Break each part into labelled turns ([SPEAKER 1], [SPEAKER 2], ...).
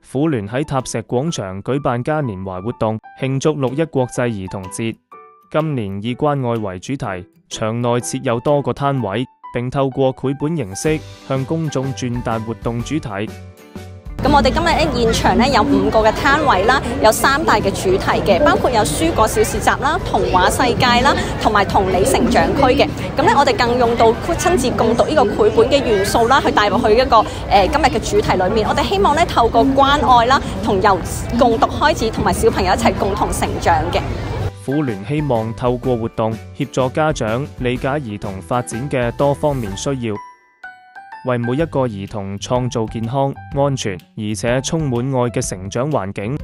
[SPEAKER 1] 婦聯喺塔石廣場舉辦嘉年華活動，慶祝6·1國際兒童節。今年以關愛為主題，場內設有多個攤位，並透過繪本形式向公眾傳達活動主題。
[SPEAKER 2] 咁我哋今日喺現場咧有5個嘅攤位啦，有3大嘅主題嘅，包括有書果小市集啦、童話世界啦，同埋同理成長區嘅。咁咧我哋更用到親子共讀呢個繪本嘅元素啦，去帶入去一個今日嘅主題裏面。我哋希望咧透過關愛啦，同由共讀開始，同埋小朋友一齊共同成長嘅。
[SPEAKER 1] 婦聯希望透過活動協助家長理解兒童發展嘅多方面需要，為每一個兒童創造健康、安全而且充滿愛嘅成長環境。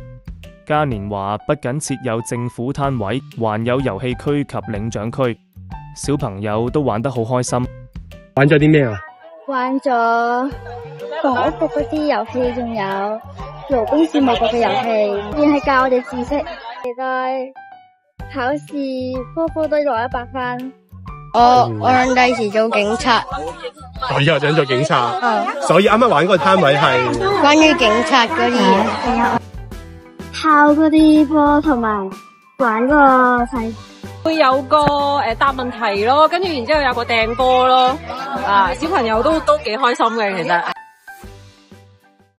[SPEAKER 1] 嘉年華不僅設有政府攤位，還有遊戲區及領獎區，小朋友都玩得好開心。
[SPEAKER 3] 玩咗啲咩啊？
[SPEAKER 4] 玩咗同屋局嗰啲遊戲，仲有勞工事務局嘅遊戲，仲係教我哋知識。期待考試科科都攞100分。
[SPEAKER 5] 我想第時做警察。
[SPEAKER 3] 我以後想做警察。所以啱啱玩嗰個攤位係
[SPEAKER 5] 關於警察嗰啲嘢，
[SPEAKER 4] 拋嗰啲波同埋玩個細。
[SPEAKER 6] 會有個答問題咯，跟住然之後有個掟波咯，小朋友都幾開心嘅其實。